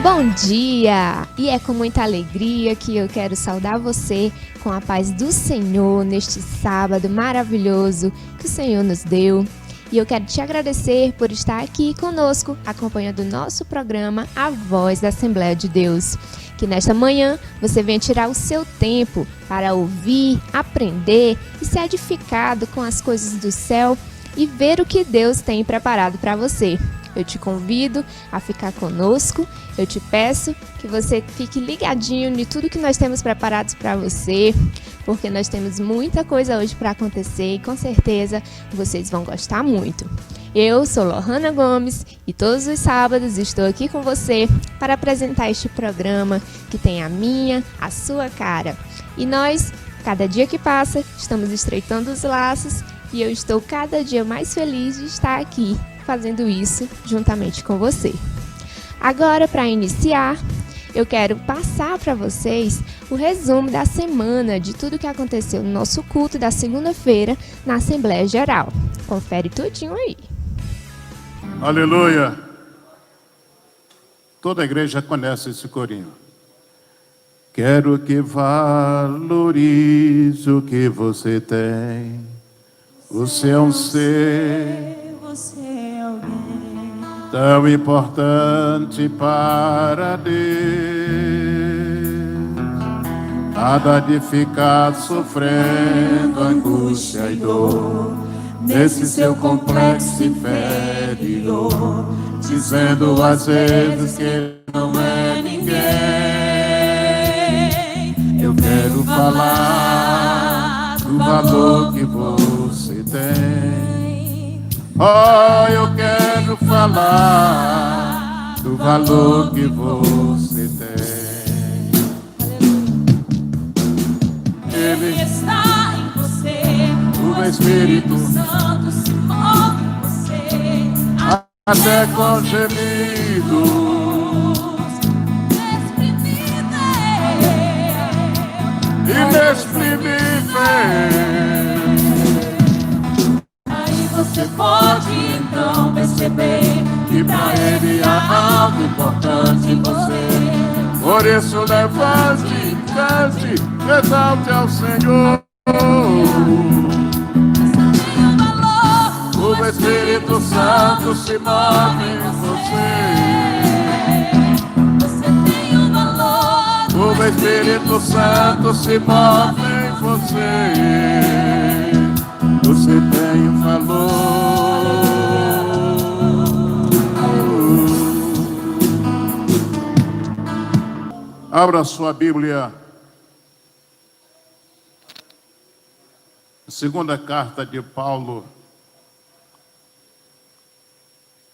Bom dia! E é com muita alegria que eu quero saudar você com a paz do Senhor neste sábado maravilhoso que o Senhor nos deu. E eu quero te agradecer por estar aqui conosco, acompanhando o nosso programa A Voz da Assembleia de Deus. Que nesta manhã você venha tirar o seu tempo para ouvir, aprender e ser edificado com as coisas do céu e ver o que Deus tem preparado para você. Eu te convido a ficar conosco, eu te peço que você fique ligadinho em tudo que nós temos preparados para você, porque nós temos muita coisa hoje para acontecer e com certeza vocês vão gostar muito. Eu sou Lohana Gomes e todos os sábados estou aqui com você para apresentar este programa que tem a minha, a sua cara. E nós, cada dia que passa, estamos estreitando os laços e eu estou cada dia mais feliz de estar aqui fazendo isso juntamente com você. Agora, para iniciar, eu quero passar para vocês o resumo da semana de tudo que aconteceu no nosso culto da segunda-feira na Assembleia Geral. Confere tudinho aí. Aleluia! Toda a igreja conhece esse corinho. Quero que valorize o que você tem. Você é um ser tão importante para Deus. Nada de ficar sofrendo angústia e dor nesse seu complexo inferior, dizendo às vezes que ele não é ninguém. Eu quero falar do valor que você tem. Oh, eu quero falar do valor que você tem. Ele está em você. O Espírito Santo se move em você. Até com gemidos inexprimíveis. Aí você pode então perceber Que pra Ele há algo importante em você. Por isso levante, cante, exalte ao Senhor. O Espírito Santo se move em você. Você tem um valor. O Espírito Santo se move em você. Você tem um valor. Abra sua Bíblia. Segunda carta de Paulo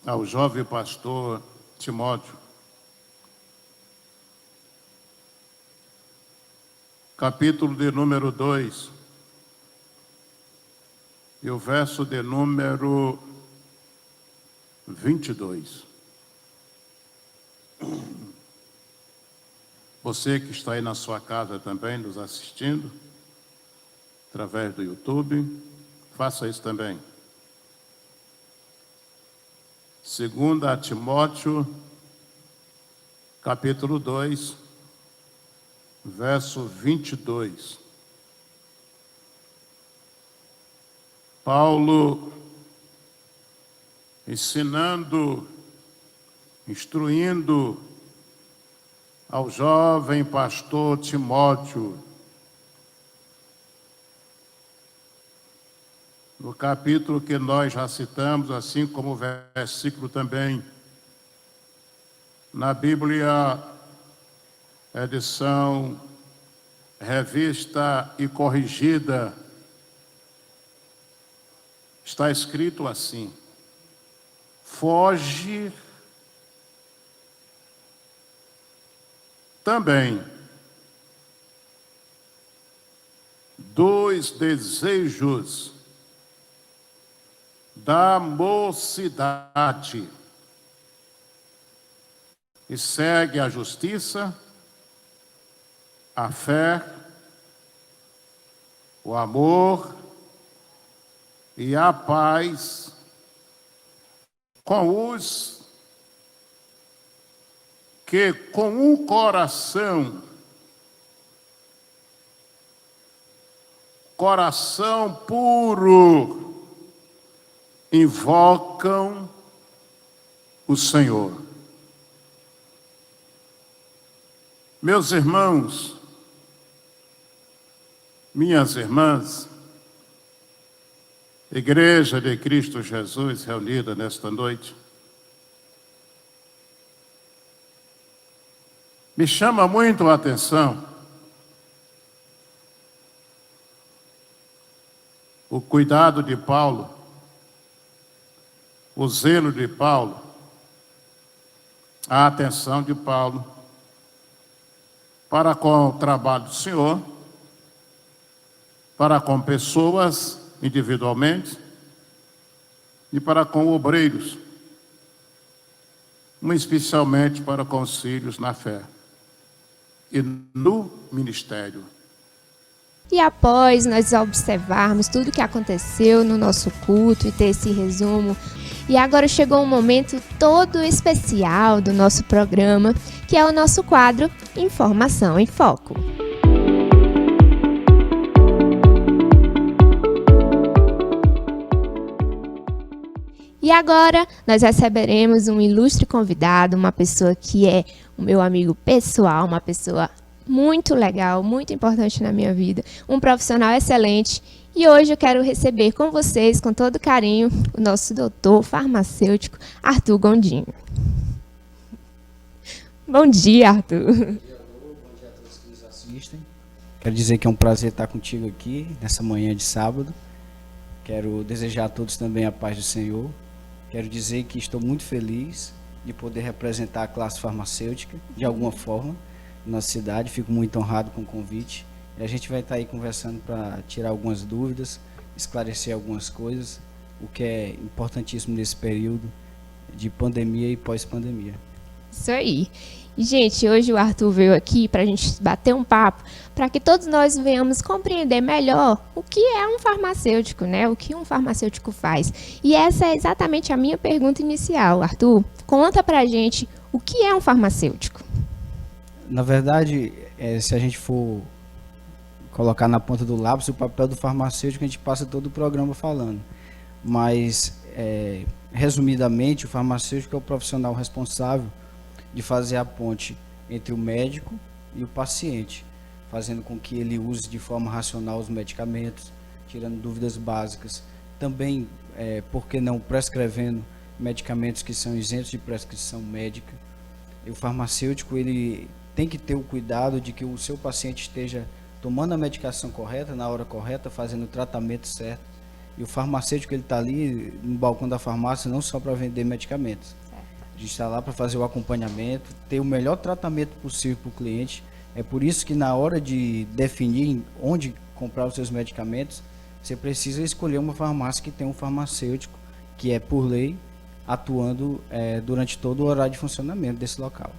ao jovem pastor Timóteo, capítulo de número 2, e o verso de número 22. Você que está aí na sua casa também nos assistindo, através do YouTube, faça isso também. 2 Timóteo, capítulo 2, verso 22. Paulo ensinando, instruindo ao jovem pastor Timóteo, no capítulo que nós já citamos, assim como o versículo também, na Bíblia, edição revista e corrigida, está escrito assim: foge também dos desejos da mocidade e segue a justiça, a fé, o amor e a paz com os que com um coração puro, invocam o Senhor. Meus irmãos, minhas irmãs, Igreja de Cristo Jesus reunida nesta noite, me chama muito a atenção o cuidado de Paulo, o zelo de Paulo, a atenção de Paulo para com o trabalho do Senhor, para com pessoas individualmente e para com obreiros, muito especialmente para com os filhos na fé e no ministério. E após nós observarmos tudo o que aconteceu no nosso culto e ter esse resumo, e agora chegou um momento todo especial do nosso programa, que é o nosso quadro Informação em Foco. E agora nós receberemos um ilustre convidado, uma pessoa que é o meu amigo pessoal, uma pessoa muito legal, muito importante na minha vida, um profissional excelente. E hoje eu quero receber com vocês, com todo carinho, o nosso doutor farmacêutico, Arthur Gondim. Bom dia, Arthur. Bom dia a todos que nos assistem. Quero dizer que é um prazer estar contigo aqui, nessa manhã de sábado. Quero desejar a todos também a paz do Senhor. Quero dizer que estou muito feliz de poder representar a classe farmacêutica, de alguma forma, na nossa cidade. Fico muito honrado com o convite. E a gente vai estar aí conversando para tirar algumas dúvidas, esclarecer algumas coisas, o que é importantíssimo nesse período de pandemia e pós-pandemia. Isso aí. E, gente, hoje o Arthur veio aqui para a gente bater um papo, para que todos nós venhamos compreender melhor o que é um farmacêutico, né? O que um farmacêutico faz. E essa é exatamente a minha pergunta inicial. Arthur, conta para a gente o que é um farmacêutico. Na verdade, se a gente for colocar na ponta do lápis o papel do farmacêutico, a gente passa todo o programa falando. Mas, resumidamente, o farmacêutico é o profissional responsável de fazer a ponte entre o médico e o paciente, fazendo com que ele use de forma racional os medicamentos, tirando dúvidas básicas. Também, por que não, prescrevendo medicamentos que são isentos de prescrição médica. E o farmacêutico, ele tem que ter o cuidado de que o seu paciente esteja tomando a medicação correta, na hora correta, fazendo o tratamento certo. E o farmacêutico, ele está ali no balcão da farmácia não só para vender medicamentos. A gente está lá para fazer o acompanhamento, ter o melhor tratamento possível para o cliente. É por isso que na hora de definir onde comprar os seus medicamentos, você precisa escolher uma farmácia que tem um farmacêutico, que é por lei, atuando durante todo o horário de funcionamento desse local.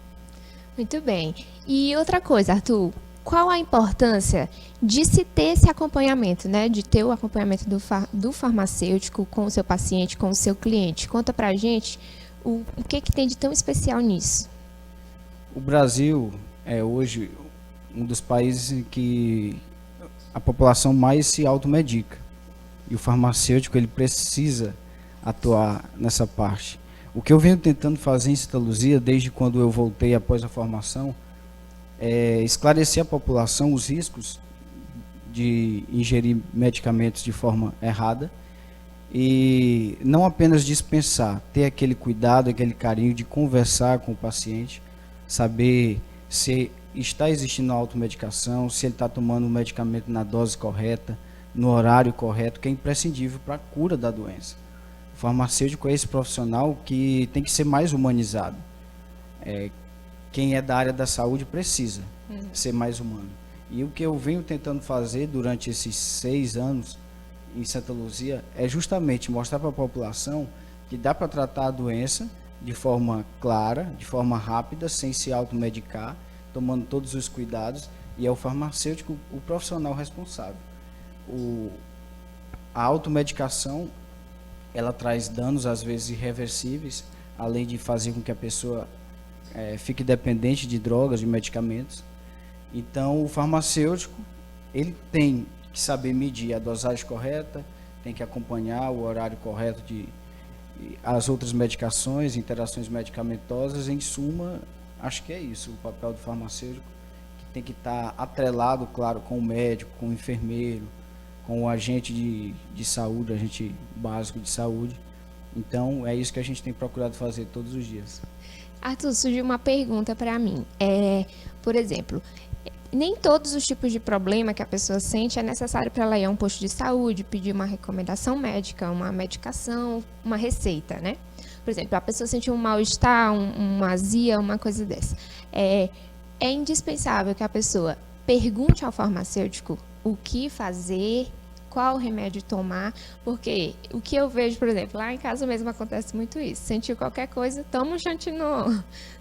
Muito bem. E outra coisa, Arthur, qual a importância de se ter esse acompanhamento, né? De ter o acompanhamento do farmacêutico com o seu paciente, com o seu cliente? Conta pra gente o que tem de tão especial nisso. O Brasil é hoje um dos países em que a população mais se automedica. E o farmacêutico, ele precisa atuar nessa parte. O que eu venho tentando fazer em Santa Luzia, desde quando eu voltei após a formação, é esclarecer à população os riscos de ingerir medicamentos de forma errada e não apenas dispensar, ter aquele cuidado, aquele carinho de conversar com o paciente, saber se está existindo automedicação, se ele está tomando o medicamento na dose correta, no horário correto, que é imprescindível para a cura da doença. O farmacêutico é esse profissional que tem que ser mais humanizado. Quem é da área da saúde precisa ser mais humano. E o que eu venho tentando fazer durante esses 6 anos em Santa Luzia é justamente mostrar para a população que dá para tratar a doença de forma clara, de forma rápida, sem se automedicar, tomando todos os cuidados, e é o farmacêutico o profissional responsável. A automedicação, ela traz danos às vezes irreversíveis, além de fazer com que a pessoa fique dependente de drogas, de medicamentos. Então, o farmacêutico, ele tem que saber medir a dosagem correta, tem que acompanhar o horário correto de as outras medicações, interações medicamentosas. Em suma, acho que é isso, o papel do farmacêutico, que tem que estar atrelado, claro, com o médico, com o enfermeiro, com o agente de saúde, agente básico de saúde. Então, é isso que a gente tem procurado fazer todos os dias. Arthur, surgiu uma pergunta para mim. Por exemplo, nem todos os tipos de problema que a pessoa sente é necessário para ela ir a um posto de saúde, pedir uma recomendação médica, uma medicação, uma receita, né? Por exemplo, a pessoa sente um mal-estar, uma azia, uma coisa dessa. É indispensável que a pessoa pergunte ao farmacêutico o que fazer, qual remédio tomar, porque o que eu vejo, por exemplo, lá em casa mesmo acontece muito isso. Sentiu qualquer coisa, toma um Xantinon,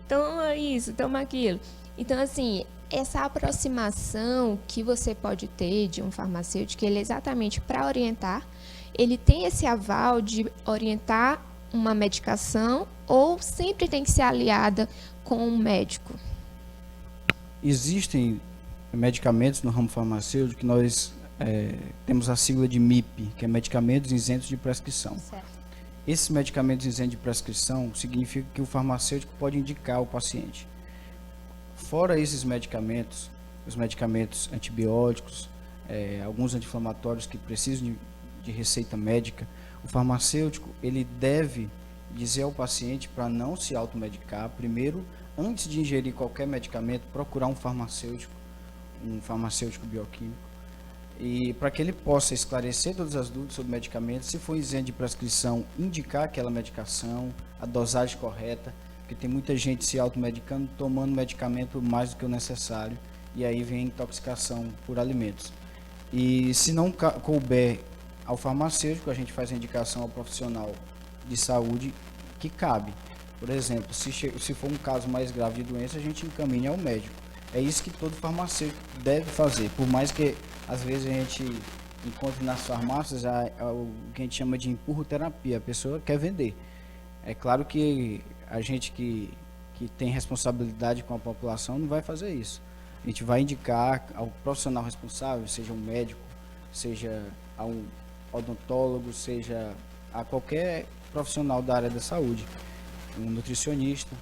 toma isso, toma aquilo. Então, assim, essa aproximação que você pode ter de um farmacêutico, ele exatamente para orientar, ele tem esse aval de orientar uma medicação ou sempre tem que ser aliada com um médico? Existem medicamentos no ramo farmacêutico que nós temos a sigla de MIP, que é Medicamentos Isentos de Prescrição. Certo. Esses medicamentos isentos de prescrição significa que o farmacêutico pode indicar ao paciente. Fora esses medicamentos, os medicamentos antibióticos, alguns anti-inflamatórios que precisam de receita médica, o farmacêutico ele deve dizer ao paciente para não se automedicar. Primeiro, antes de ingerir qualquer medicamento, procurar um farmacêutico bioquímico, e para que ele possa esclarecer todas as dúvidas sobre medicamentos, se for isento de prescrição, indicar aquela medicação, a dosagem correta, porque tem muita gente se automedicando, tomando medicamento mais do que o necessário, e aí vem intoxicação por alimentos. E se não couber ao farmacêutico, a gente faz a indicação ao profissional de saúde que cabe. Por exemplo, se for um caso mais grave de doença, a gente encaminha ao médico. É isso que todo farmacêutico deve fazer, por mais que às vezes a gente encontre nas farmácias o que a gente chama de empurroterapia, a pessoa quer vender. É claro que a gente que tem responsabilidade com a população não vai fazer isso. A gente vai indicar ao profissional responsável, seja um médico, seja a um odontólogo, seja a qualquer profissional da área da saúde, um nutricionista.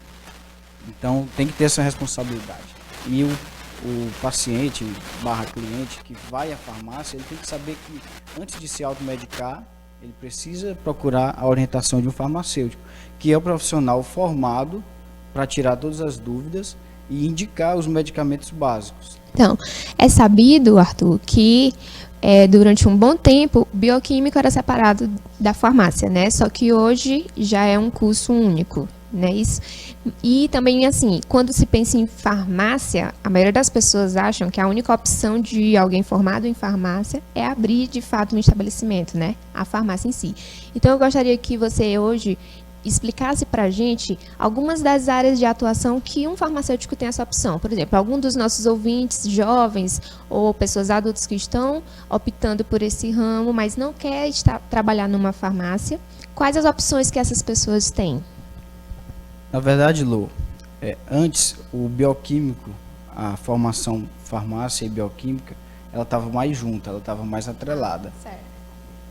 Então tem que ter essa responsabilidade. E o paciente / cliente que vai à farmácia, ele tem que saber que antes de se automedicar, ele precisa procurar a orientação de um farmacêutico, que é o profissional formado para tirar todas as dúvidas e indicar os medicamentos básicos. Então, é sabido, Arthur, que durante um bom tempo, o bioquímico era separado da farmácia, né? Só que hoje já é um curso único, né? Isso. E também, assim, quando se pensa em farmácia, a maioria das pessoas acham que a única opção de alguém formado em farmácia é abrir, de fato, um estabelecimento, né? A farmácia em si. Então, eu gostaria que você hoje explicasse para a gente algumas das áreas de atuação que um farmacêutico tem essa opção. Por exemplo, algum dos nossos ouvintes jovens ou pessoas adultas que estão optando por esse ramo, mas não quer trabalhar numa farmácia, quais as opções que essas pessoas têm? Na verdade, Lu, antes o bioquímico, a formação farmácia e bioquímica, ela estava mais junta, ela estava mais atrelada. Certo.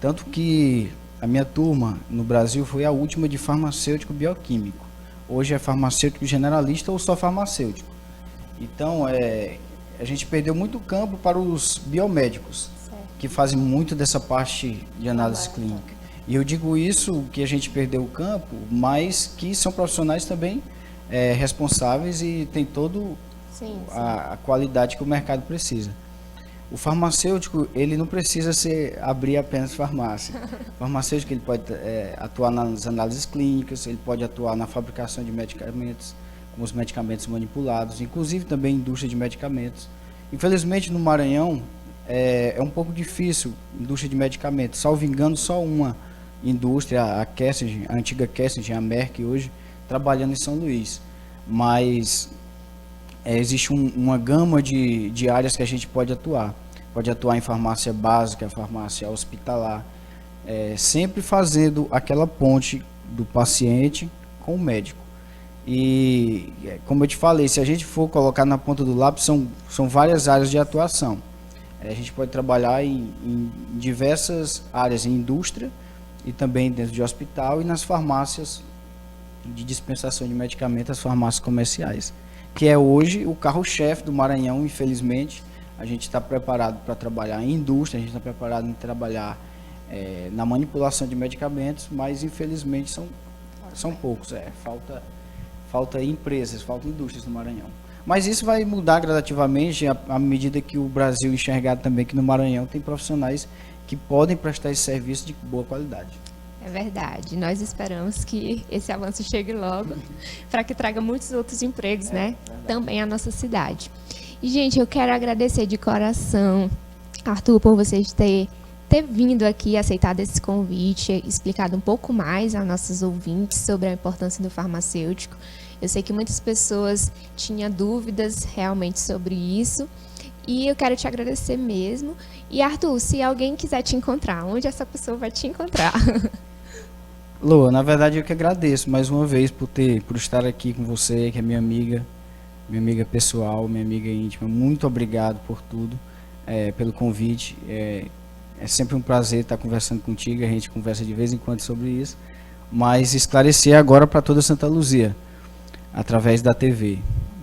Tanto que a minha turma no Brasil foi a última de farmacêutico bioquímico. Hoje é farmacêutico generalista ou só farmacêutico. Então, a gente perdeu muito campo para os biomédicos, certo, que fazem muito dessa parte de análise clínica. E eu digo isso, que a gente perdeu o campo, mas que são profissionais também responsáveis e tem todo a qualidade que o mercado precisa. O farmacêutico, ele não precisa abrir apenas farmácia. O farmacêutico, ele pode atuar nas análises clínicas, ele pode atuar na fabricação de medicamentos, com os medicamentos manipulados, inclusive também indústria de medicamentos. Infelizmente, no Maranhão, é um pouco difícil indústria de medicamentos. Salvo engano, só uma indústria, a antiga Kessingen, a Merck, hoje, trabalhando em São Luís. Mas existe uma gama de áreas que a gente pode atuar. Pode atuar em farmácia básica, farmácia hospitalar, sempre fazendo aquela ponte do paciente com o médico. E, como eu te falei, se a gente for colocar na ponta do lápis, são várias áreas de atuação. A gente pode trabalhar em diversas áreas, em indústria e também dentro de hospital e nas farmácias de dispensação de medicamentos, as farmácias comerciais, que é hoje o carro-chefe do Maranhão, infelizmente. A gente está preparado para trabalhar em indústria, a gente está preparado em trabalhar na manipulação de medicamentos, mas infelizmente são poucos. Falta empresas, falta indústrias no Maranhão. Mas isso vai mudar gradativamente à medida que o Brasil enxergar também que no Maranhão tem profissionais que podem prestar esse serviço de boa qualidade. É verdade. Nós esperamos que esse avanço chegue logo para que traga muitos outros empregos, né? Também à nossa cidade. E, gente, eu quero agradecer de coração, Arthur, por vocês ter vindo aqui, aceitado esse convite, explicado um pouco mais a nossos ouvintes sobre a importância do farmacêutico. Eu sei que muitas pessoas tinham dúvidas realmente sobre isso. E eu quero te agradecer mesmo. E, Arthur, se alguém quiser te encontrar, onde essa pessoa vai te encontrar? Lua, na verdade eu que agradeço mais uma vez por estar aqui com você, que é minha amiga pessoal, minha amiga íntima. Muito obrigado por tudo, pelo convite. É sempre um prazer estar conversando contigo, a gente conversa de vez em quando sobre isso. Mas esclarecer agora para toda Santa Luzia, através da TV.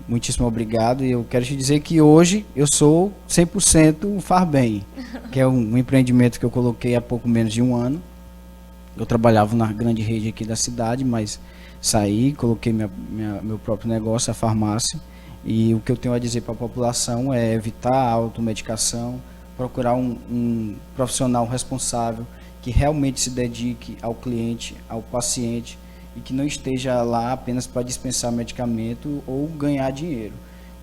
Muitíssimo obrigado, e eu quero te dizer que hoje eu sou 100% Farbem, que é um empreendimento que eu coloquei há pouco menos de um ano. Eu trabalhava na grande rede aqui da cidade, mas saí, coloquei meu próprio negócio, a farmácia, e o que eu tenho a dizer para a população é evitar a automedicação, procurar um profissional responsável que realmente se dedique ao cliente, ao paciente, e que não esteja lá apenas para dispensar medicamento ou ganhar dinheiro.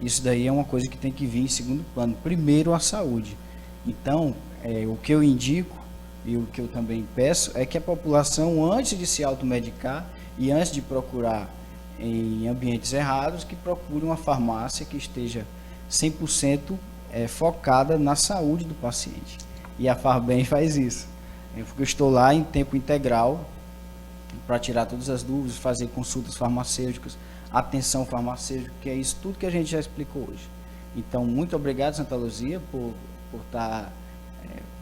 Isso daí é uma coisa que tem que vir em segundo plano. Primeiro, a saúde. Então, o que eu indico e o que eu também peço é que a população, antes de se automedicar e antes de procurar em ambientes errados, que procure uma farmácia que esteja 100% focada na saúde do paciente. E a Farbem faz isso. Eu estou lá em tempo integral, para tirar todas as dúvidas, fazer consultas farmacêuticas, atenção farmacêutica, que é isso tudo que a gente já explicou hoje. Então, muito obrigado, Santa Luzia, por estar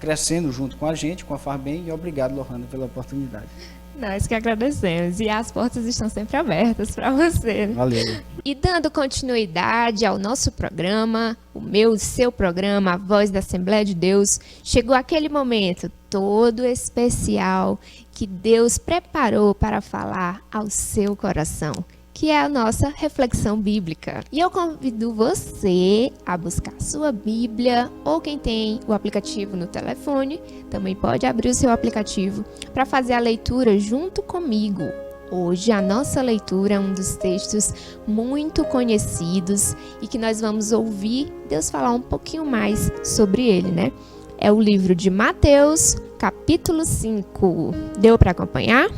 crescendo junto com a gente, com a Farbem, e obrigado, Lohana, pela oportunidade. Nós que agradecemos, e as portas estão sempre abertas para você. Valeu. E dando continuidade ao nosso programa, o seu programa, A Voz da Assembleia de Deus, chegou aquele momento todo especial que Deus preparou para falar ao seu coração, que é a nossa reflexão bíblica. E eu convido você a buscar sua Bíblia, ou quem tem o aplicativo no telefone, também pode abrir o seu aplicativo para fazer a leitura junto comigo. Hoje a nossa leitura é um dos textos muito conhecidos e que nós vamos ouvir Deus falar um pouquinho mais sobre ele, né? É o livro de Mateus, capítulo 5. Deu para acompanhar?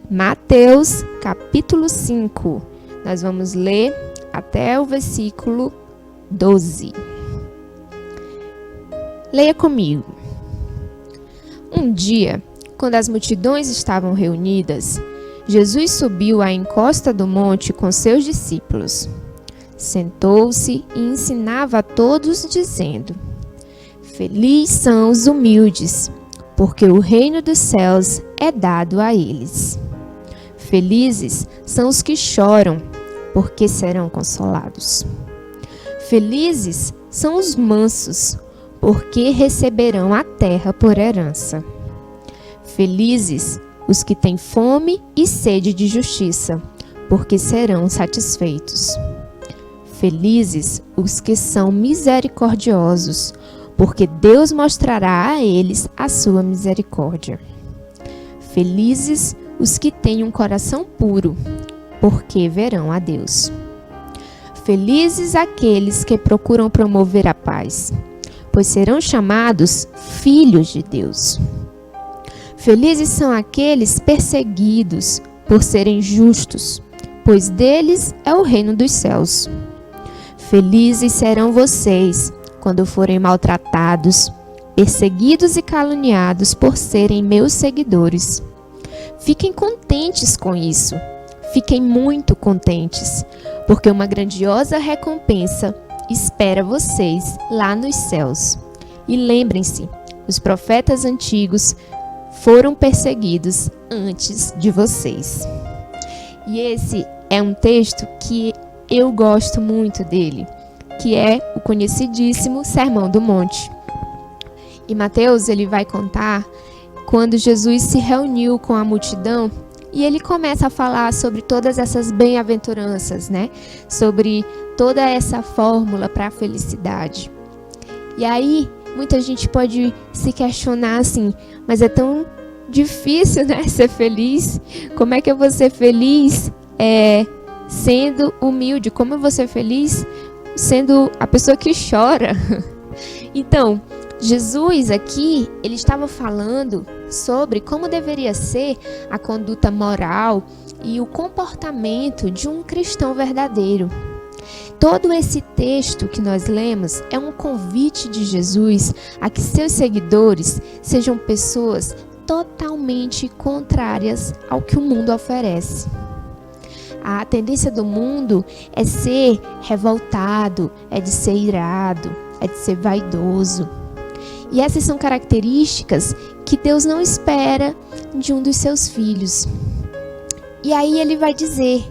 Mateus, capítulo 5. Nós vamos ler até o versículo 12. Leia comigo. Um dia, quando as multidões estavam reunidas, Jesus subiu à encosta do monte com seus discípulos. Sentou-se e ensinava a todos, dizendo: Felizes são os humildes, porque o reino dos céus é dado a eles. Felizes são os que choram, porque serão consolados. Felizes são os mansos, porque receberão a terra por herança. Felizes os que têm fome e sede de justiça, porque serão satisfeitos. Felizes os que são misericordiosos, porque Deus mostrará a eles a sua misericórdia. Felizes os que têm um coração puro, porque verão a Deus. Felizes aqueles que procuram promover a paz, pois serão chamados filhos de Deus. Felizes são aqueles perseguidos por serem justos, pois deles é o reino dos céus. Felizes serão vocês quando forem maltratados, perseguidos e caluniados por serem meus seguidores. Fiquem contentes com isso. fiquem muito contentes, porque uma grandiosa recompensa espera vocês lá nos céus. E lembrem-se, os profetas antigos foram perseguidos antes de vocês. E esse é um texto que eu gosto muito dele, que é o conhecidíssimo Sermão do Monte. E Mateus, ele vai contar quando Jesus se reuniu com a multidão e ele começa a falar sobre todas essas bem-aventuranças, né? Sobre toda essa fórmula para a felicidade. E aí, muita gente pode se questionar assim, mas é tão difícil, né, ser feliz? Como é que eu vou ser feliz sendo humilde? Como eu vou ser feliz sendo a pessoa que chora? Então, Jesus aqui, ele estava falando sobre como deveria ser a conduta moral e o comportamento de um cristão verdadeiro. Todo esse texto que nós lemos é um convite de Jesus a que seus seguidores sejam pessoas totalmente contrárias ao que o mundo oferece. A tendência do mundo é ser revoltado, é de ser irado, é de ser vaidoso. E essas são características que Deus não espera de um dos seus filhos. E aí ele vai dizer: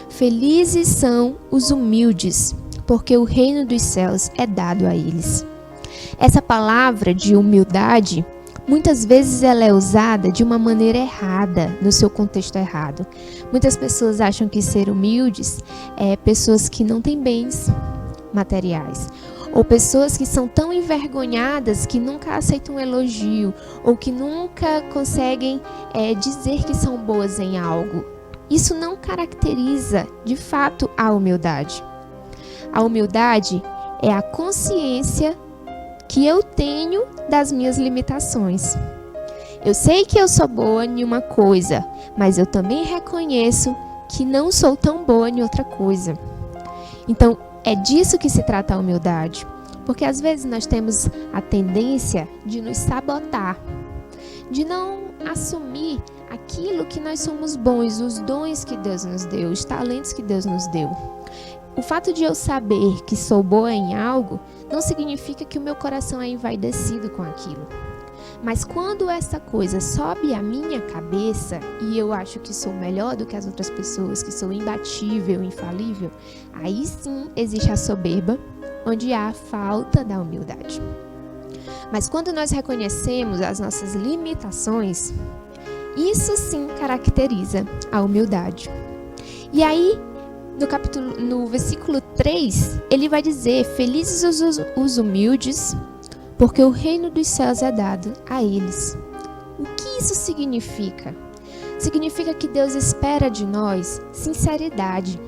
felizes são os humildes, porque o reino dos céus é dado a eles. Essa palavra de humildade, muitas vezes ela é usada de uma maneira errada, no seu contexto errado. Muitas pessoas acham que ser humildes é pessoas que não têm bens materiais, ou pessoas que são tão envergonhadas que nunca aceitam um elogio, ou que nunca conseguem dizer que são boas em algo. Isso não caracteriza, de fato, a humildade. A humildade é a consciência que eu tenho das minhas limitações. Eu sei que eu sou boa em uma coisa, mas eu também reconheço que não sou tão boa em outra coisa. Então, é disso que se trata a humildade. Porque às vezes nós temos a tendência de nos sabotar, de não assumir aquilo que nós somos bons, os dons que Deus nos deu, os talentos que Deus nos deu. O fato de eu saber que sou boa em algo não significa que o meu coração é envaidecido com aquilo. Mas quando essa coisa sobe à minha cabeça e eu acho que sou melhor do que as outras pessoas, que sou imbatível, infalível, aí sim existe a soberba, onde há a falta da humildade. Mas quando nós reconhecemos as nossas limitações, isso sim caracteriza a humildade. E aí, no versículo 3, ele vai dizer: felizes os humildes, porque o reino dos céus é dado a eles. O que isso significa? Significa que Deus espera de nós sinceridade.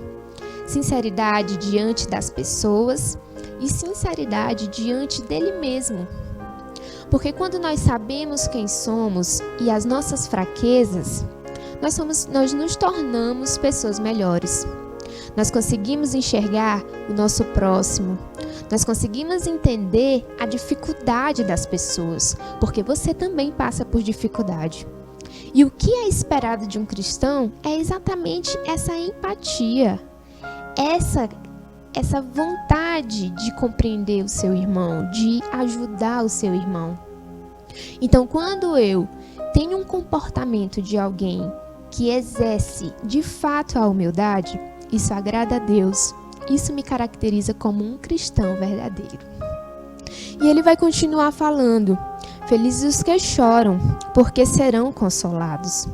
Sinceridade diante das pessoas e sinceridade diante dele mesmo. Porque quando nós sabemos quem somos e as nossas fraquezas, nós nos tornamos pessoas melhores. Nós conseguimos enxergar o nosso próximo. Nós conseguimos entender a dificuldade das pessoas, porque você também passa por dificuldade. E o que é esperado de um cristão é exatamente essa empatia, essa vontade de compreender o seu irmão, de ajudar o seu irmão. Então, quando eu tenho um comportamento de alguém que exerce de fato a humildade, isso agrada a Deus. Isso me caracteriza como um cristão verdadeiro. E ele vai continuar falando: felizes os que choram, porque serão consolados.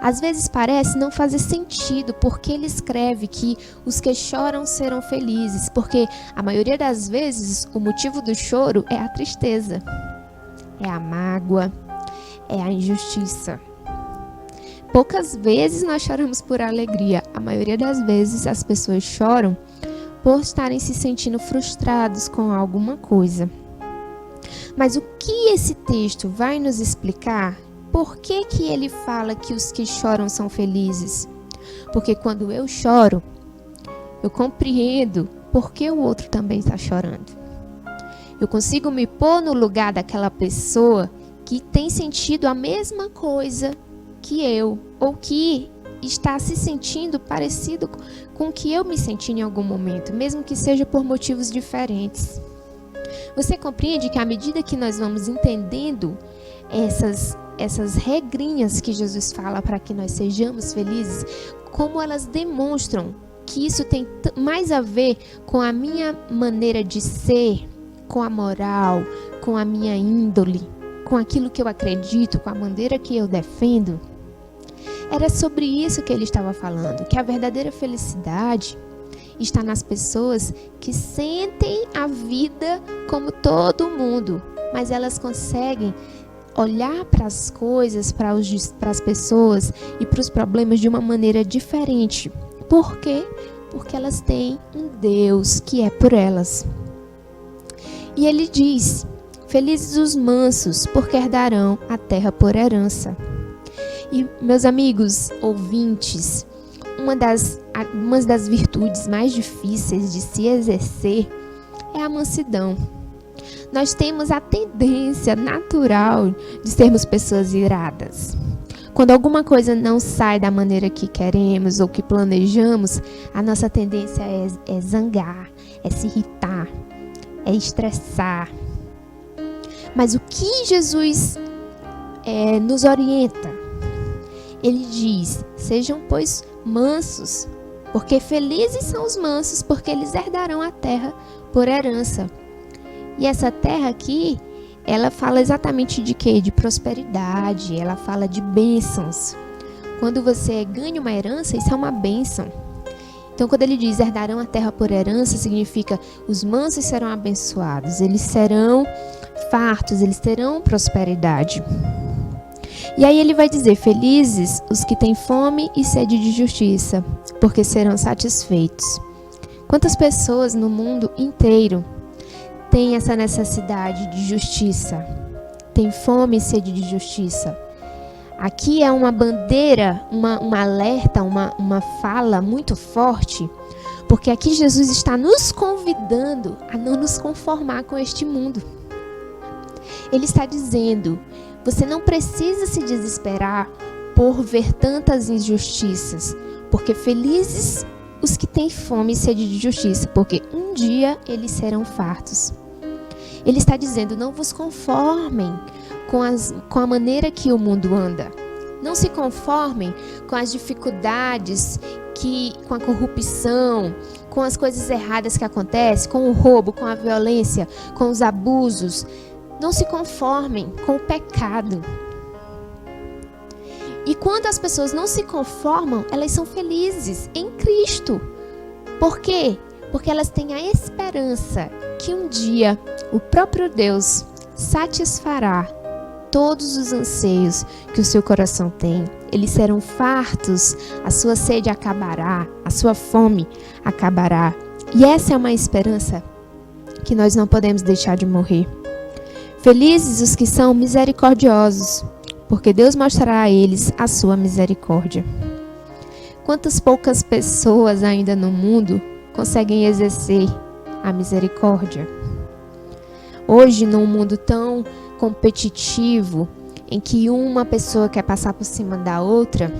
Às vezes parece não fazer sentido porque ele escreve que os que choram serão felizes, porque a maioria das vezes o motivo do choro é a tristeza, é a mágoa, é a injustiça. Poucas vezes nós choramos por alegria. A maioria das vezes as pessoas choram por estarem se sentindo frustrados com alguma coisa. Mas o que esse texto vai nos explicar? Por que ele fala que os que choram são felizes? Porque quando eu choro, eu compreendo por que o outro também está chorando. Eu consigo me pôr no lugar daquela pessoa que tem sentido a mesma coisa que eu, ou que está se sentindo parecido com o que eu me senti em algum momento, mesmo que seja por motivos diferentes. Você compreende que à medida que nós vamos entendendo essas regrinhas que Jesus fala para que nós sejamos felizes, como elas demonstram que isso tem mais a ver com a minha maneira de ser, com a moral, com a minha índole, com aquilo que eu acredito, com a maneira que eu defendo. Era sobre isso que ele estava falando, que a verdadeira felicidade está nas pessoas que sentem a vida como todo mundo, mas elas conseguem olhar para as coisas, para as pessoas e para os problemas de uma maneira diferente. Por quê? Porque elas têm um Deus que é por elas. E ele diz: felizes os mansos, porque herdarão a terra por herança. E, meus amigos ouvintes, uma das virtudes mais difíceis de se exercer é a mansidão. Nós temos a tendência natural de sermos pessoas iradas. Quando alguma coisa não sai da maneira que queremos ou que planejamos, a nossa tendência é zangar, é se irritar, é estressar. Mas o que Jesus nos orienta? Ele diz: sejam, pois, mansos, porque felizes são os mansos, porque eles herdarão a terra por herança. E essa terra aqui, ela fala exatamente de quê? De prosperidade, ela fala de bênçãos. Quando você ganha uma herança, isso é uma bênção. Então, quando ele diz herdarão a terra por herança, significa os mansos serão abençoados, eles serão fartos, eles terão prosperidade. E aí ele vai dizer: felizes os que têm fome e sede de justiça, porque serão satisfeitos. Quantas pessoas no mundo inteiro têm essa necessidade de justiça? Tem fome e sede de justiça. Aqui é uma bandeira, um alerta, uma fala muito forte, porque aqui Jesus está nos convidando a não nos conformar com este mundo. Ele está dizendo: você não precisa se desesperar por ver tantas injustiças, porque felizes os que têm fome e sede de justiça, porque um dia eles serão fartos. Ele está dizendo: não vos conformem com a maneira que o mundo anda. Não se conformem com as dificuldades, com a corrupção, com as coisas erradas que acontecem, com o roubo, com a violência, com os abusos. Não se conformem com o pecado. E quando as pessoas não se conformam, elas são felizes em Cristo. Por quê? Porque elas têm a esperança que um dia o próprio Deus satisfará todos os anseios que o seu coração tem. Eles serão fartos, a sua sede acabará, a sua fome acabará. E essa é uma esperança que nós não podemos deixar de morrer. Felizes os que são misericordiosos, porque Deus mostrará a eles a sua misericórdia. Quantas poucas pessoas ainda no mundo conseguem exercer a misericórdia? Hoje, num mundo tão competitivo, em que uma pessoa quer passar por cima da outra,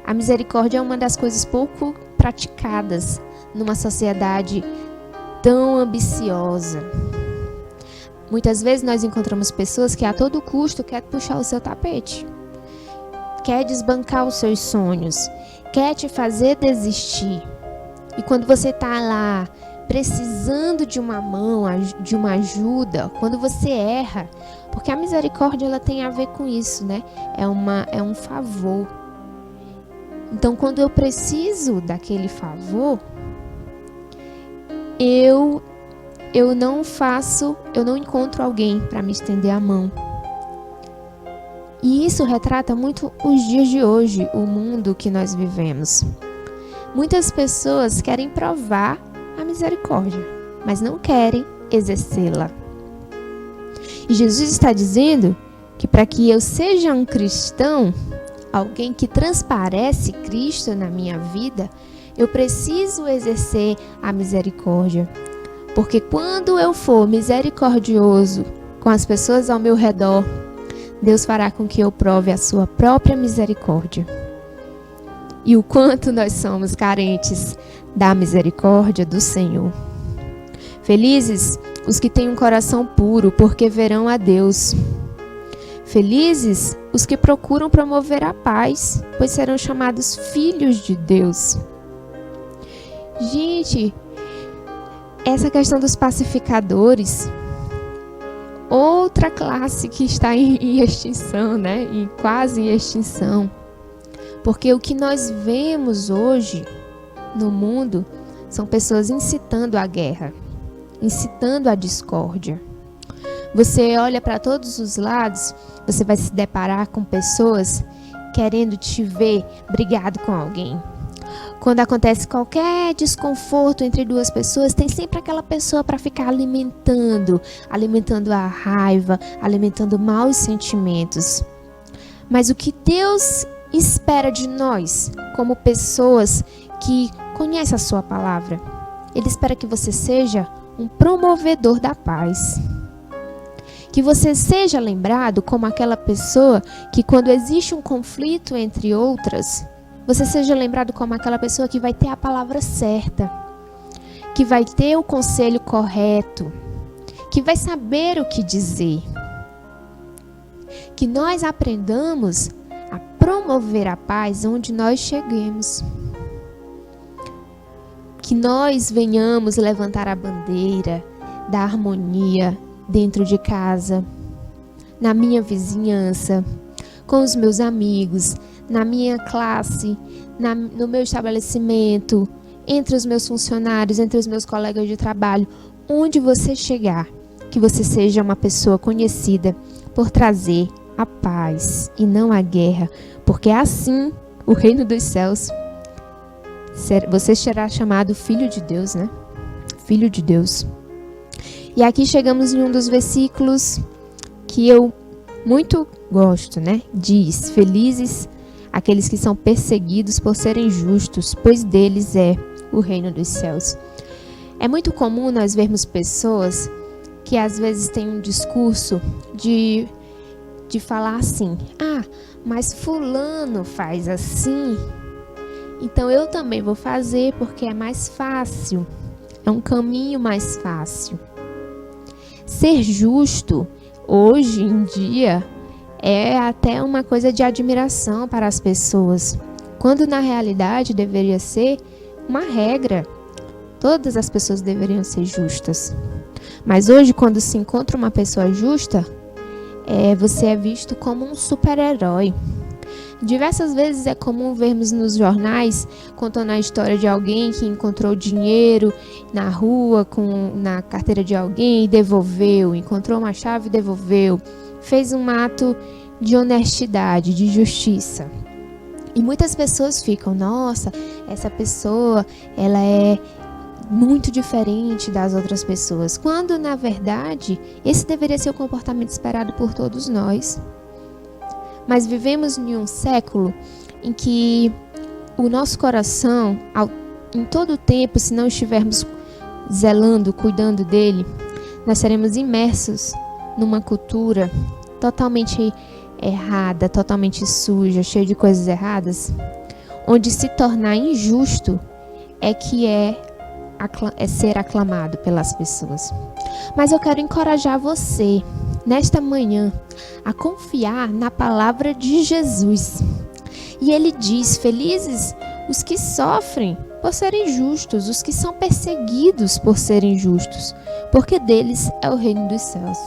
a misericórdia é uma das coisas pouco praticadas numa sociedade tão ambiciosa. Muitas vezes nós encontramos pessoas que a todo custo querem puxar o seu tapete, quer desbancar os seus sonhos, quer te fazer desistir. E quando você está lá precisando de uma mão, de uma ajuda, quando você erra, porque a misericórdia ela tem a ver com isso, né? É um favor. Então, quando eu preciso daquele favor, eu não encontro alguém para me estender a mão. E isso retrata muito os dias de hoje, o mundo que nós vivemos. Muitas pessoas querem provar a misericórdia, mas não querem exercê-la. E Jesus está dizendo que para que eu seja um cristão, alguém que transparece Cristo na minha vida, eu preciso exercer a misericórdia. Porque quando eu for misericordioso com as pessoas ao meu redor, Deus fará com que eu prove a sua própria misericórdia. e o quanto nós somos carentes da misericórdia do Senhor. Felizes os que têm um coração puro, porque verão a Deus. Felizes os que procuram promover a paz, pois serão chamados filhos de Deus. Gente, essa questão dos pacificadores, outra classe que está em extinção, né? Quase em extinção. Porque o que nós vemos hoje no mundo são pessoas incitando a guerra, incitando a discórdia. Você olha para todos os lados, você vai se deparar com pessoas querendo te ver brigado com alguém. Quando acontece qualquer desconforto entre duas pessoas, tem sempre aquela pessoa para ficar alimentando a raiva, alimentando maus sentimentos. Mas o que Deus espera de nós, como pessoas que conhecem a sua palavra, Ele espera que você seja um promovedor da paz. Que você seja lembrado como aquela pessoa que, quando existe um conflito entre outras, você seja lembrado como aquela pessoa que vai ter a palavra certa, que vai ter o conselho correto, que vai saber o que dizer. Que nós aprendamos a promover a paz onde nós cheguemos. Que nós venhamos levantar a bandeira da harmonia dentro de casa, na minha vizinhança, com os meus amigos, na minha classe, no meu estabelecimento, entre os meus funcionários, entre os meus colegas de trabalho, onde você chegar, que você seja uma pessoa conhecida por trazer a paz e não a guerra, porque assim o reino dos céus, você será chamado filho de Deus, né? Filho de Deus. E aqui chegamos em um dos versículos que eu muito gosto, né? Diz: felizes aqueles que são perseguidos por serem justos, pois deles é o reino dos céus. É muito comum nós vermos pessoas que às vezes têm um discurso de falar assim: ah, mas fulano faz assim, então eu também vou fazer porque é mais fácil, é um caminho mais fácil. Ser justo, hoje em dia, é até uma coisa de admiração para as pessoas, quando na realidade deveria ser uma regra. Todas as pessoas deveriam ser justas. Mas hoje, quando se encontra uma pessoa justa, você é visto como um super-herói. Diversas vezes é comum vermos nos jornais contando a história de alguém que encontrou dinheiro na rua, na carteira de alguém e devolveu, encontrou uma chave e devolveu, fez um ato de honestidade, de justiça. E muitas pessoas ficam: nossa, essa pessoa, ela é muito diferente das outras pessoas, quando na verdade esse deveria ser o comportamento esperado por todos nós. Mas vivemos em um século em que o nosso coração, em todo o tempo, se não estivermos zelando, cuidando dele, nós seremos imersos numa cultura totalmente errada, totalmente suja, cheia de coisas erradas, onde se tornar injusto é ser aclamado pelas pessoas. Mas eu quero encorajar você, nesta manhã, a confiar na palavra de Jesus. E ele diz: felizes os que sofrem por serem justos, os que são perseguidos por serem justos, porque deles é o reino dos céus.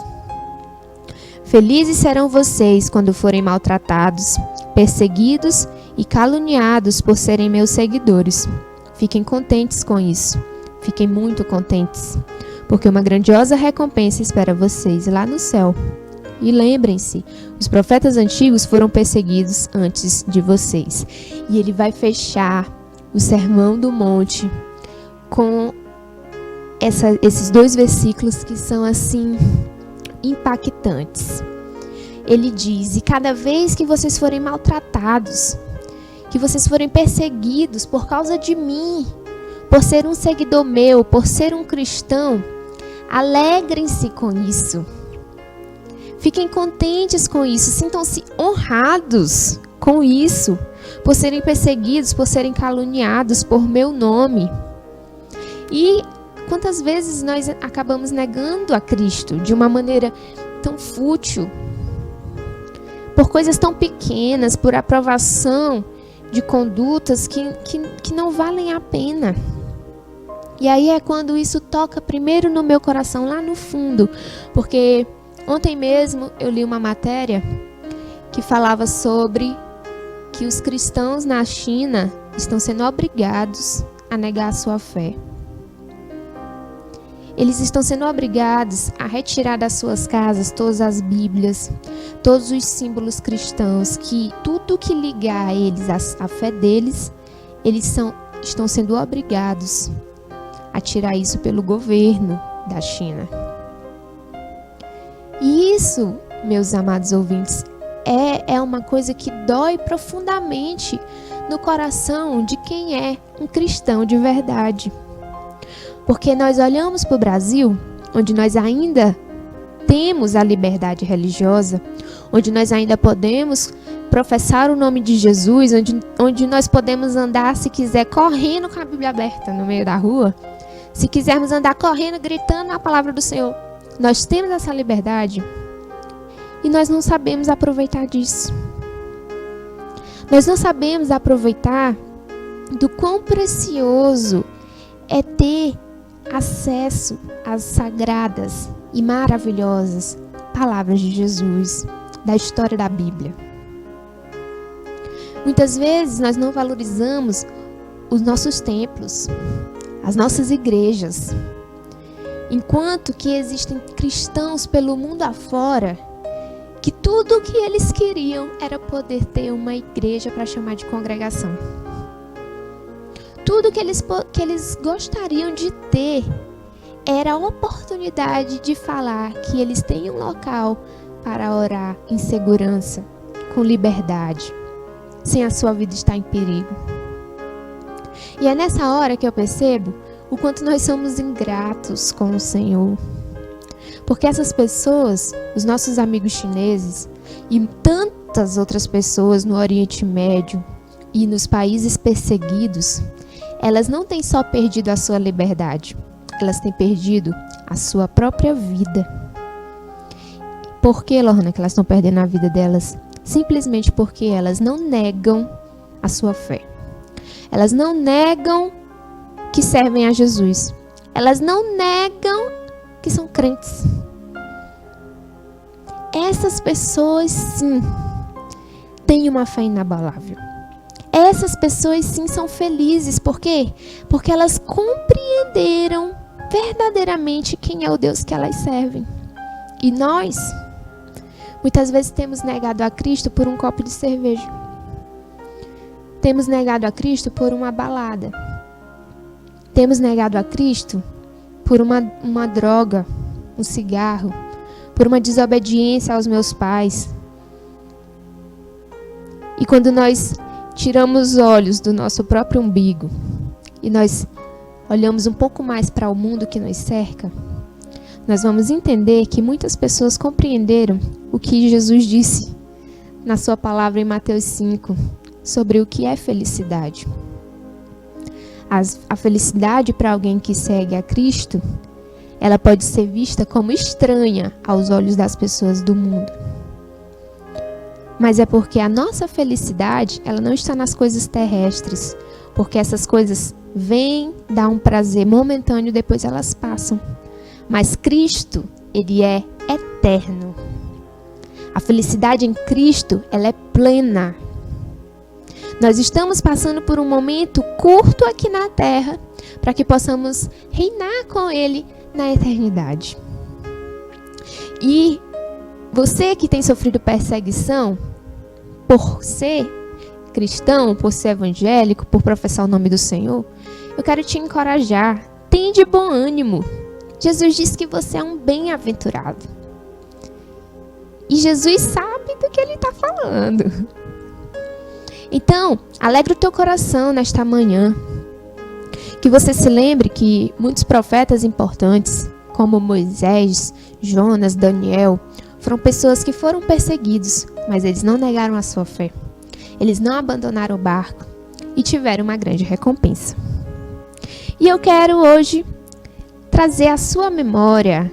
Felizes serão vocês quando forem maltratados, perseguidos e caluniados por serem meus seguidores. Fiquem contentes com isso. Fiquem muito contentes, porque uma grandiosa recompensa espera vocês lá no céu. E lembrem-se, os profetas antigos foram perseguidos antes de vocês. E ele vai fechar o Sermão do Monte com esses dois versículos que são assim impactantes. Ele diz: e cada vez que vocês forem maltratados, que vocês forem perseguidos por causa de mim, por ser um seguidor meu, por ser um cristão, alegrem-se com isso. Fiquem contentes com isso, sintam-se honrados com isso, por serem perseguidos, por serem caluniados por meu nome. E quantas vezes nós acabamos negando a Cristo de uma maneira tão fútil, por coisas tão pequenas, por aprovação de condutas que não valem a pena. E aí é quando isso toca primeiro no meu coração, lá no fundo. Porque ontem mesmo eu li uma matéria que falava sobre que os cristãos na China estão sendo obrigados a negar a sua fé. Eles estão sendo obrigados a retirar das suas casas todas as Bíblias, todos os símbolos cristãos, que tudo que ligar a eles, a fé deles, eles estão sendo obrigados a tirar isso pelo governo da China. E isso, meus amados ouvintes, é uma coisa que dói profundamente no coração de quem é um cristão de verdade. Porque nós olhamos para o Brasil, onde nós ainda temos a liberdade religiosa, onde nós ainda podemos professar o nome de Jesus, onde nós podemos andar, se quiser, correndo com a Bíblia aberta no meio da rua. Se quisermos andar correndo, gritando a palavra do Senhor, nós temos essa liberdade e nós não sabemos aproveitar disso. Nós não sabemos aproveitar do quão precioso é ter acesso às sagradas e maravilhosas palavras de Jesus, da história da Bíblia. Muitas vezes nós não valorizamos os nossos templos, as nossas igrejas, enquanto que existem cristãos pelo mundo afora que tudo o que eles queriam era poder ter uma igreja para chamar de congregação. Tudo que eles gostariam de ter era a oportunidade de falar que eles têm um local para orar em segurança, com liberdade, sem a sua vida estar em perigo. E é nessa hora que eu percebo o quanto nós somos ingratos com o Senhor. Porque essas pessoas, os nossos amigos chineses e tantas outras pessoas no Oriente Médio e nos países perseguidos, elas não têm só perdido a sua liberdade, elas têm perdido a sua própria vida. Por que, Lorna, que elas estão perdendo a vida delas? Simplesmente porque elas não negam a sua fé. Elas não negam que servem a Jesus. Elas não negam que são crentes. Essas pessoas, sim, têm uma fé inabalável. Essas pessoas, sim, são felizes. Por quê? Porque elas compreenderam verdadeiramente quem é o Deus que elas servem. E nós, muitas vezes, temos negado a Cristo por um copo de cerveja. Temos negado a Cristo por uma balada. Temos negado a Cristo por uma droga, um cigarro, por uma desobediência aos meus pais. E quando nós tiramos os olhos do nosso próprio umbigo e nós olhamos um pouco mais para o mundo que nos cerca, nós vamos entender que muitas pessoas compreenderam o que Jesus disse na sua palavra em Mateus 5, sobre o que é felicidade. A felicidade para alguém que segue a Cristo, ela pode ser vista como estranha aos olhos das pessoas do mundo. Mas é porque a nossa felicidade, ela não está nas coisas terrestres, porque essas coisas vêm, dá um prazer momentâneo, depois elas passam. Mas Cristo, ele é eterno. A felicidade em Cristo, ela é plena. Nós estamos passando por um momento curto aqui na Terra, para que possamos reinar com Ele na eternidade. E você que tem sofrido perseguição por ser cristão, por ser evangélico, por professar o nome do Senhor, eu quero te encorajar. Tem de bom ânimo. Jesus diz que você é um bem-aventurado. E Jesus sabe do que Ele está falando. Então, alegre o teu coração nesta manhã. Que você se lembre que muitos profetas importantes, como Moisés, Jonas, Daniel, foram pessoas que foram perseguidos, mas eles não negaram a sua fé. Eles não abandonaram o barco e tiveram uma grande recompensa. E eu quero hoje trazer à sua memória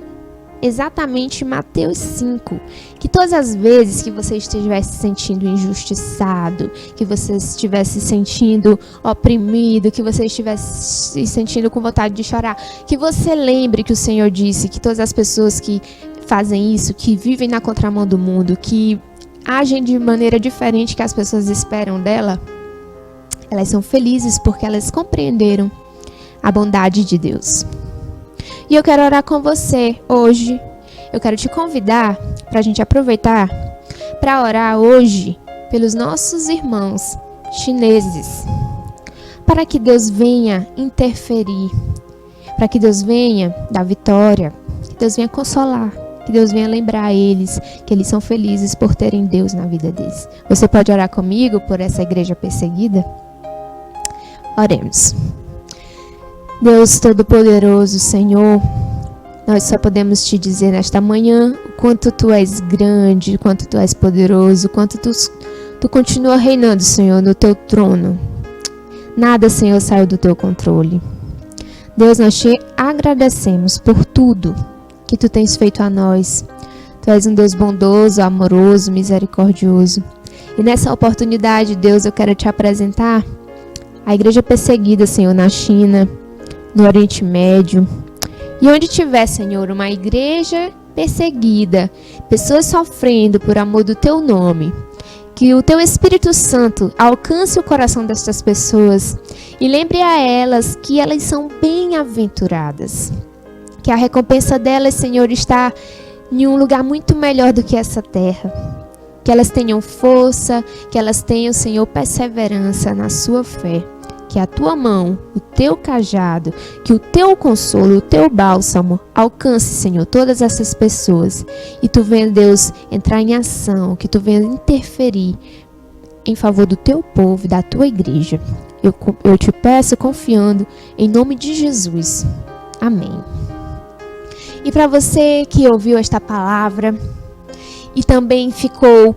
exatamente Mateus 5, que todas as vezes que você estivesse se sentindo injustiçado, que você estivesse se sentindo oprimido, que você estivesse se sentindo com vontade de chorar, que você lembre que o Senhor disse que todas as pessoas que fazem isso, que vivem na contramão do mundo, que agem de maneira diferente que as pessoas esperam dela, elas são felizes porque elas compreenderam a bondade de Deus. E eu quero orar com você hoje. Eu quero te convidar para a gente aproveitar para orar hoje pelos nossos irmãos chineses, para que Deus venha interferir, para que Deus venha dar vitória, que Deus venha consolar, que Deus venha lembrar a eles que eles são felizes por terem Deus na vida deles. Você pode orar comigo por essa igreja perseguida? Oremos. Deus Todo-Poderoso, Senhor, nós só podemos te dizer nesta manhã o quanto Tu és grande, o quanto Tu és poderoso, o quanto Tu continua reinando, Senhor, no Teu trono. Nada, Senhor, saiu do Teu controle. Deus, nós te agradecemos por tudo que Tu tens feito a nós. Tu és um Deus bondoso, amoroso, misericordioso. E nessa oportunidade, Deus, eu quero te apresentar a igreja perseguida, Senhor, na China, no Oriente Médio, e onde tiver, Senhor, uma igreja perseguida, pessoas sofrendo por amor do Teu nome, que o Teu Espírito Santo alcance o coração destas pessoas e lembre a elas que elas são bem-aventuradas, que a recompensa delas, Senhor, está em um lugar muito melhor do que essa terra, que elas tenham força, que elas tenham, Senhor, perseverança na sua fé, que a Tua mão, o Teu cajado, que o Teu consolo, o Teu bálsamo alcance, Senhor, todas essas pessoas. E Tu venha, Deus, entrar em ação, que Tu venha interferir em favor do Teu povo e da Tua igreja. Eu te peço confiando em nome de Jesus. Amém. E para você que ouviu esta palavra e também ficou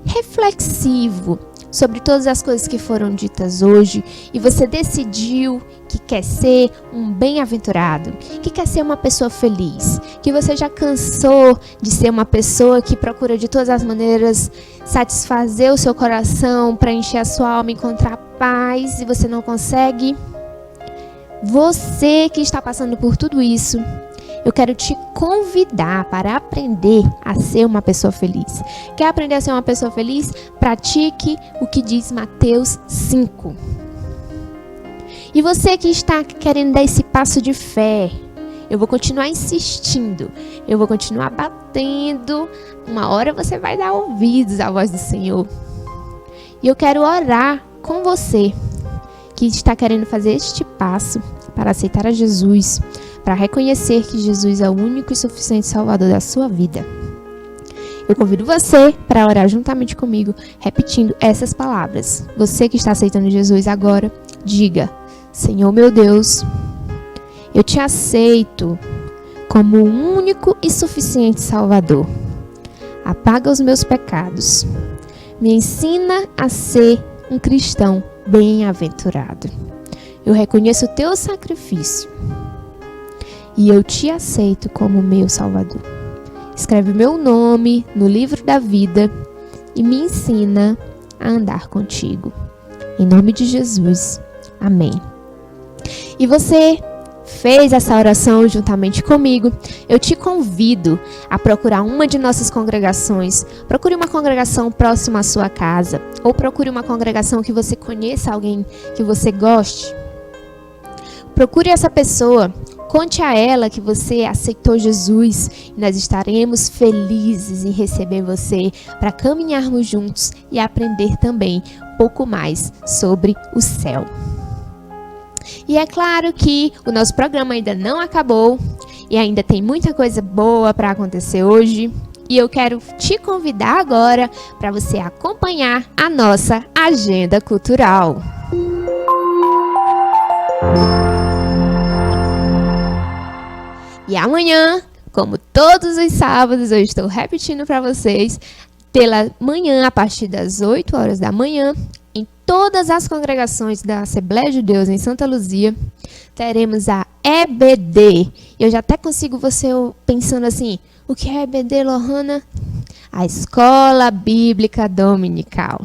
reflexivo sobre todas as coisas que foram ditas hoje, e você decidiu que quer ser um bem-aventurado, que quer ser uma pessoa feliz, que você já cansou de ser uma pessoa que procura de todas as maneiras satisfazer o seu coração, preencher a sua alma, encontrar paz, e você não consegue. Você que está passando por tudo isso, eu quero te convidar para aprender a ser uma pessoa feliz. Quer aprender a ser uma pessoa feliz? Pratique o que diz Mateus 5. E você que está querendo dar esse passo de fé, eu vou continuar insistindo, eu vou continuar batendo. Uma hora você vai dar ouvidos à voz do Senhor. E eu quero orar com você que está querendo fazer este passo para aceitar a Jesus, para reconhecer que Jesus é o único e suficiente Salvador da sua vida. Eu convido você para orar juntamente comigo, repetindo essas palavras. Você que está aceitando Jesus agora, diga: Senhor meu Deus, eu te aceito como o único e suficiente Salvador. Apaga os meus pecados. Me ensina a ser um cristão bem-aventurado. Eu reconheço o teu sacrifício e eu te aceito como meu Salvador. Escreve meu nome no livro da vida e me ensina a andar contigo. Em nome de Jesus. Amém. E você fez essa oração juntamente comigo, eu te convido a procurar uma de nossas congregações. Procure uma congregação próxima à sua casa, ou procure uma congregação que você conheça, alguém que você goste. Procure essa pessoa, conte a ela que você aceitou Jesus e nós estaremos felizes em receber você para caminharmos juntos e aprender também um pouco mais sobre o céu. E é claro que o nosso programa ainda não acabou e ainda tem muita coisa boa para acontecer hoje. E eu quero te convidar agora para você acompanhar a nossa agenda cultural. E amanhã, como todos os sábados, eu estou repetindo para vocês, pela manhã, a partir das 8 horas da manhã, em todas as congregações da Assembleia de Deus em Santa Luzia, teremos a EBD. Eu já até consigo você pensando assim, o que é EBD, Lohana? A Escola Bíblica Dominical.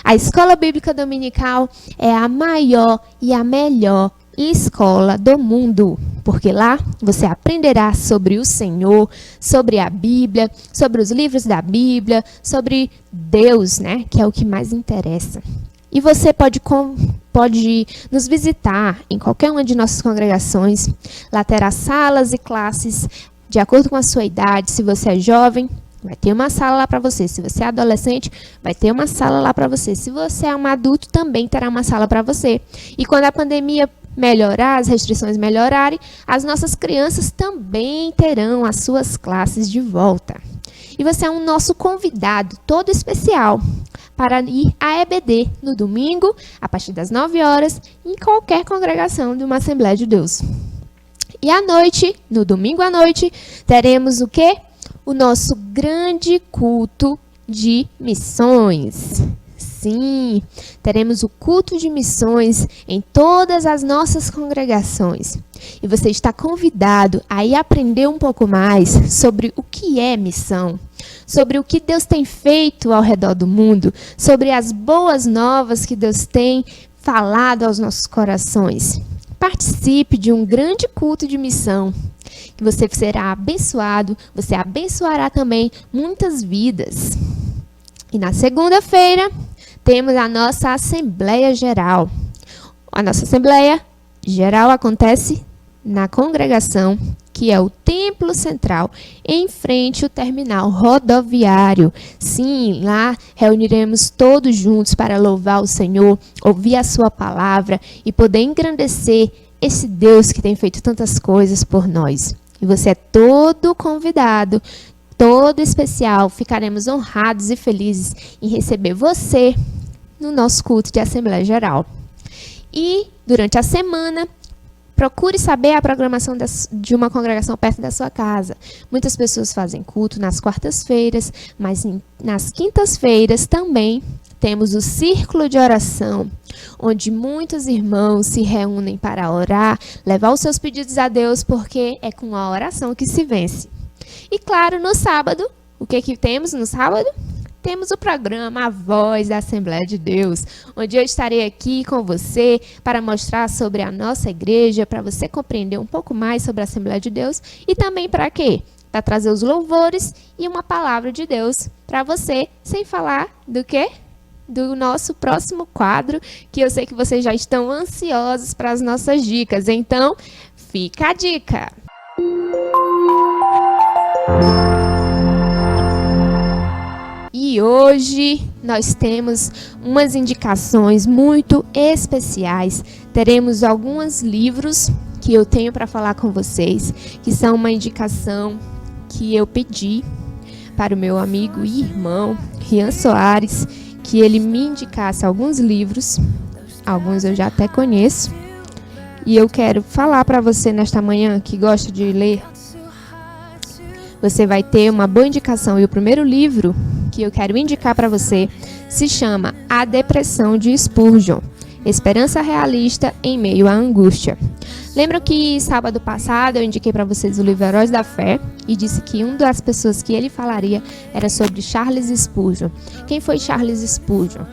A Escola Bíblica Dominical é a maior e a melhor escola do mundo, porque lá você aprenderá sobre o Senhor, sobre a Bíblia, sobre os livros da Bíblia, sobre Deus, né, que é o que mais interessa. E você pode nos visitar em qualquer uma de nossas congregações. Lá terá salas e classes de acordo com a sua idade. Se você é jovem, vai ter uma sala lá para você. Se você é adolescente, vai ter uma sala lá para você. Se você é um adulto, também terá uma sala para você. E quando a pandemia melhorar, as restrições melhorarem, as nossas crianças também terão as suas classes de volta. E você é um nosso convidado todo especial para ir à EBD no domingo, a partir das 9 horas, em qualquer congregação de uma Assembleia de Deus. E à noite, no domingo à noite, teremos o quê? O nosso grande culto de missões. Sim, teremos o culto de missões em todas as nossas congregações. E você está convidado a ir aprender um pouco mais sobre o que é missão, sobre o que Deus tem feito ao redor do mundo, sobre as boas novas que Deus tem falado aos nossos corações. Participe de um grande culto de missão, que você será abençoado, você abençoará também muitas vidas. E na segunda-feira, temos a nossa Assembleia Geral. A nossa Assembleia Geral acontece na congregação, que é o Templo Central, em frente ao terminal rodoviário. Sim, lá reuniremos todos juntos para louvar o Senhor, ouvir a sua palavra e poder engrandecer esse Deus que tem feito tantas coisas por nós. E você é todo convidado, todo especial. Ficaremos honrados e felizes em receber você no nosso culto de Assembleia Geral. E, durante a semana, procure saber a programação de uma congregação perto da sua casa. Muitas pessoas fazem culto nas quartas-feiras, mas nas quintas-feiras também temos o círculo de oração, onde muitos irmãos se reúnem para orar, levar os seus pedidos a Deus, porque é com a oração que se vence. E claro, no sábado, o que temos no sábado? Temos o programa A Voz da Assembleia de Deus, onde eu estarei aqui com você para mostrar sobre a nossa igreja, para você compreender um pouco mais sobre a Assembleia de Deus e também para quê? Para trazer os louvores e uma palavra de Deus para você, sem falar do quê? Do nosso próximo quadro, que eu sei que vocês já estão ansiosos para as nossas dicas. Então, fica a dica! E hoje nós temos umas indicações muito especiais. Teremos alguns livros que eu tenho para falar com vocês, que são uma indicação que eu pedi para o meu amigo e irmão, Rian Soares, que ele me indicasse alguns livros. Alguns eu já até conheço. E eu quero falar para você nesta manhã que gosta de ler. Você vai ter uma boa indicação. E o primeiro livro que eu quero indicar para você se chama A Depressão de Spurgeon, Esperança Realista em Meio à Angústia. Lembram que sábado passado eu indiquei para vocês o livro Heróis da Fé e disse que uma das pessoas que ele falaria era sobre Charles Spurgeon. Quem foi Charles Spurgeon?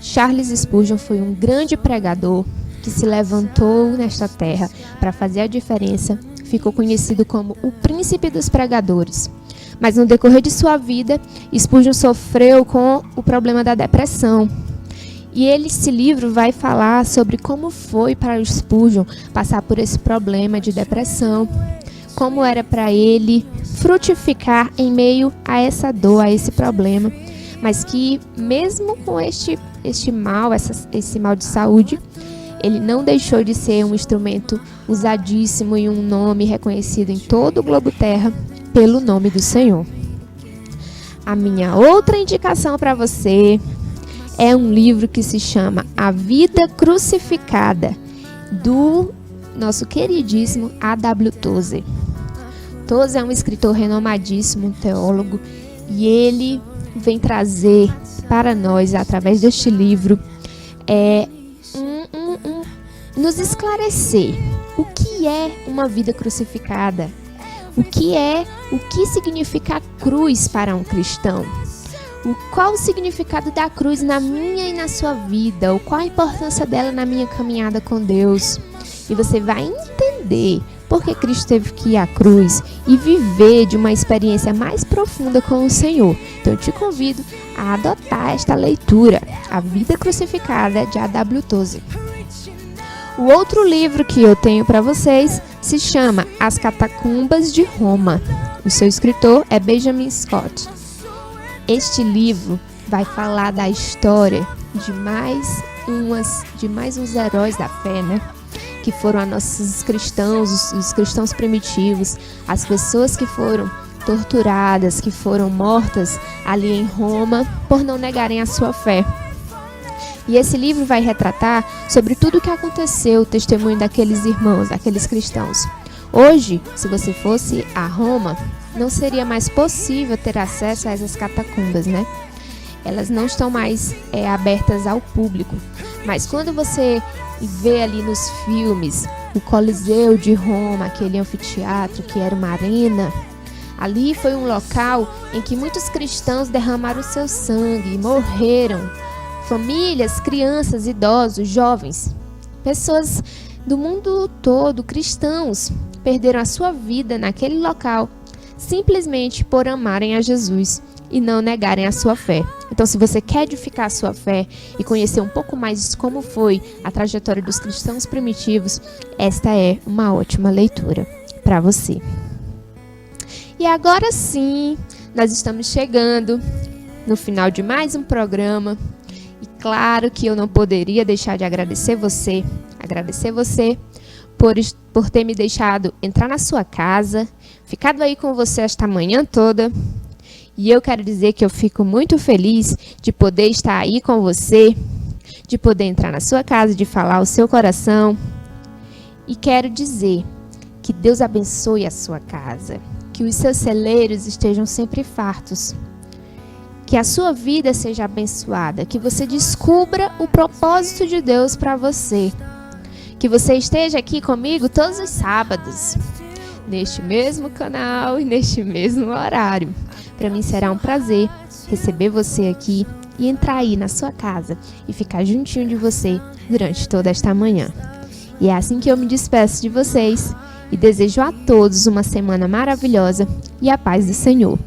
Charles Spurgeon foi um grande pregador que se levantou nesta terra para fazer a diferença. Ficou conhecido como o príncipe dos pregadores. Mas no decorrer de sua vida, Spurgeon sofreu com o problema da depressão. E esse livro vai falar sobre como foi para o Spurgeon passar por esse problema de depressão, como era para ele frutificar em meio a essa dor, a esse problema, mas que mesmo com este mal, esse mal de saúde, ele não deixou de ser um instrumento usadíssimo e um nome reconhecido em todo o globo terra pelo nome do Senhor. A minha outra indicação para você é um livro que se chama A Vida Crucificada, do nosso queridíssimo A.W. Tozer. Tozer é um escritor renomadíssimo, um teólogo, e ele vem trazer para nós, através deste livro, nos esclarecer o que é uma vida crucificada, o que significa a cruz para um cristão, qual o significado da cruz na minha e na sua vida, qual a importância dela na minha caminhada com Deus. E você vai entender por que Cristo teve que ir à cruz e viver de uma experiência mais profunda com o Senhor. Então eu te convido a adotar esta leitura, A Vida Crucificada, de A.W. Tozer. O outro livro que eu tenho para vocês se chama As Catacumbas de Roma. O seu escritor é Benjamin Scott. Este livro vai falar da história de mais uns heróis da fé, né? Que foram os cristãos primitivos, as pessoas que foram torturadas, que foram mortas ali em Roma por não negarem a sua fé. E esse livro vai retratar sobre tudo o que aconteceu, o testemunho daqueles irmãos, daqueles cristãos. Hoje, se você fosse a Roma, não seria mais possível ter acesso a essas catacumbas, né? Elas não estão mais abertas ao público. Mas quando você vê ali nos filmes o Coliseu de Roma, aquele anfiteatro que era uma arena, ali foi um local em que muitos cristãos derramaram seu sangue, morreram. Famílias, crianças, idosos, jovens, pessoas do mundo todo, cristãos, perderam a sua vida naquele local simplesmente por amarem a Jesus e não negarem a sua fé. Então, se você quer edificar a sua fé e conhecer um pouco mais de como foi a trajetória dos cristãos primitivos, esta é uma ótima leitura para você. E agora sim, nós estamos chegando no final de mais um programa. E claro que eu não poderia deixar de agradecer você por ter me deixado entrar na sua casa, ficado aí com você esta manhã toda. E eu quero dizer que eu fico muito feliz de poder estar aí com você, de poder entrar na sua casa, de falar ao seu coração. E quero dizer que Deus abençoe a sua casa, que os seus celeiros estejam sempre fartos, que a sua vida seja abençoada, que você descubra o propósito de Deus para você, que você esteja aqui comigo todos os sábados, neste mesmo canal e neste mesmo horário. Para mim será um prazer receber você aqui e entrar aí na sua casa e ficar juntinho de você durante toda esta manhã. E é assim que eu me despeço de vocês e desejo a todos uma semana maravilhosa e a paz do Senhor.